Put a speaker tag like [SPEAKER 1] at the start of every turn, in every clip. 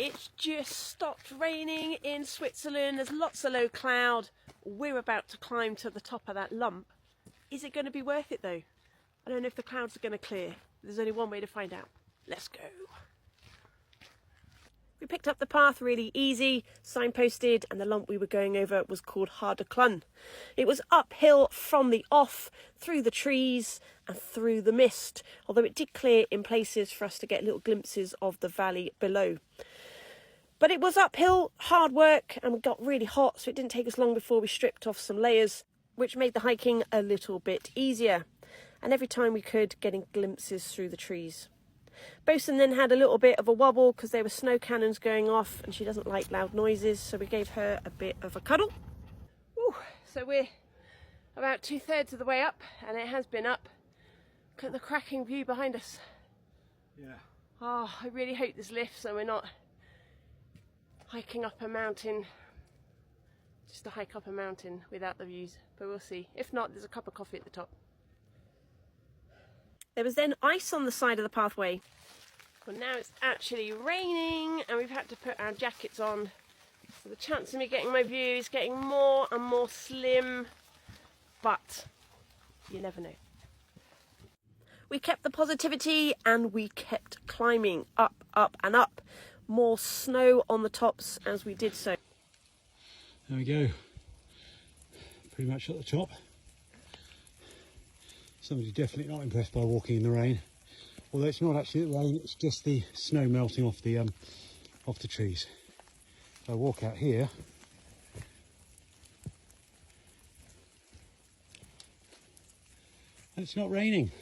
[SPEAKER 1] It's just stopped raining in Switzerland. There's lots of low cloud. We're about to climb to the top of that lump. Is it going to be worth it though? I don't know if the clouds are going to clear. There's only one way to find out. Let's go. We picked up the path really easy, signposted, and the lump we were going over was called Harder-Klum. It was uphill from the off, through the trees and through the mist, although it did clear in places for us to get little glimpses of the valley below. But it was uphill, hard work, and we got really hot, so it didn't take us long before we stripped off some layers, which made the hiking a little bit easier. And every time we could, getting glimpses through the trees. Bosun then had a little bit of a wobble because there were snow cannons going off and she doesn't like loud noises, so we gave her a bit of a cuddle. Ooh, so we're about 2/3 of the way up, and it has been up. Look at the cracking view behind us.
[SPEAKER 2] Yeah.
[SPEAKER 1] Oh, I really hope this lifts so we're not hiking up a mountain, just to hike up a mountain without the views, but we'll see. If not, there's a cup of coffee at the top. There was then ice on the side of the pathway. Well, now it's actually raining and we've had to put our jackets on. So the chance of me getting my view is getting more and more slim, but you never know. We kept the positivity and we kept climbing up, up and up. More snow on the tops as we did so.
[SPEAKER 2] There we go. Pretty much at the top. Somebody's definitely not impressed by walking in the rain. Although it's not actually the rain, it's just the snow melting off the trees. If I walk out here, and it's not raining.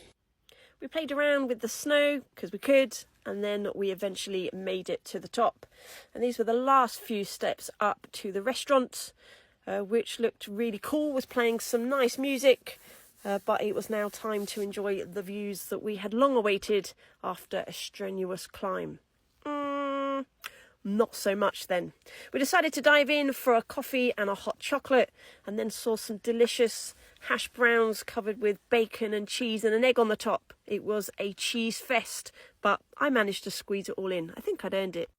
[SPEAKER 1] We played around with the snow because we could, and then we eventually made it to the top. And these were the last few steps up to the restaurant, which looked really cool, was playing some nice music. But it was now time to enjoy the views that we had long awaited after a strenuous climb. Not so much then. We decided to dive in for a coffee and a hot chocolate, and then saw some delicious hash browns covered with bacon and cheese and an egg on the top. It was a cheese fest, but I managed to squeeze it all in. I think I'd earned it.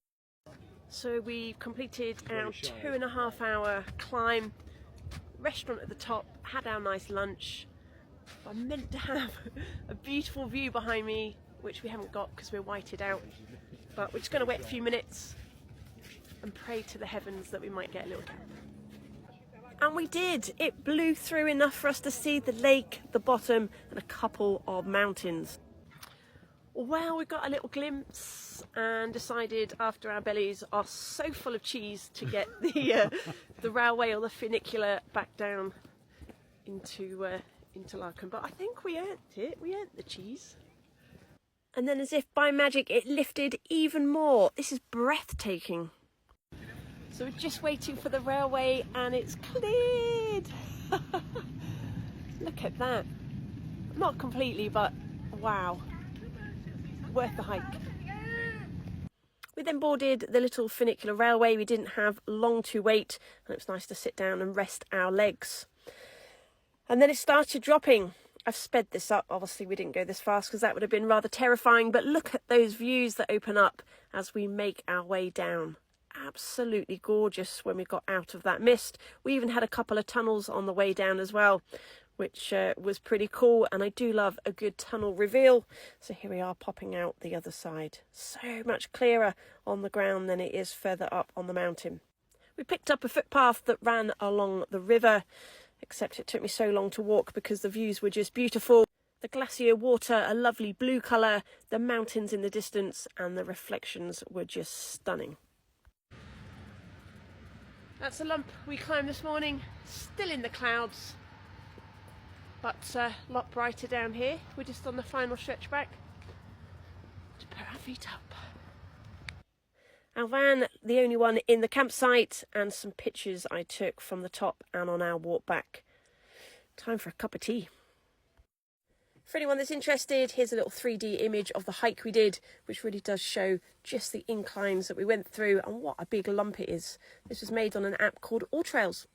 [SPEAKER 1] So we completed our 2.5 hour climb. Restaurant at the top, had our nice lunch. I meant to have a beautiful view behind me, which we haven't got because we're whited out, but we're just going to wait a few minutes and pray to the heavens that we might get a little camp. And we did. It blew through enough for us to see the lake, the bottom, and a couple of mountains. Well, we got a little glimpse and decided after our bellies are so full of cheese to get the railway or the funicular back down into Interlaken, but I think we earned it. We earned the cheese. And then as if by magic it lifted even more. This is breathtaking. So we're just waiting for the railway and it's cleared. Look at that. Not completely, but wow. Worth the hike. We then boarded the little funicular railway. We didn't have long to wait and it was nice to sit down and rest our legs. And then it started dropping. I've sped this up. Obviously, we didn't go this fast because that would have been rather terrifying. But look at those views that open up as we make our way down. Absolutely gorgeous when we got out of that mist. We even had a couple of tunnels on the way down as well, which was pretty cool. And I do love a good tunnel reveal. So here we are popping out the other side. So much clearer on the ground than it is further up on the mountain. We picked up a footpath that ran along the river. Except it took me so long to walk because the views were just beautiful. The glacier water, a lovely blue colour, the mountains in the distance, and the reflections were just stunning. That's the lump we climbed this morning, still in the clouds, but a lot brighter down here. We're just on the final stretch back to put our feet up. Our van, the only one in the campsite, and some pictures I took from the top and on our walk back. Time for a cup of tea. For anyone that's interested, here's a little 3D image of the hike we did, which really does show just the inclines that we went through and what a big lump it is. This was made on an app called AllTrails.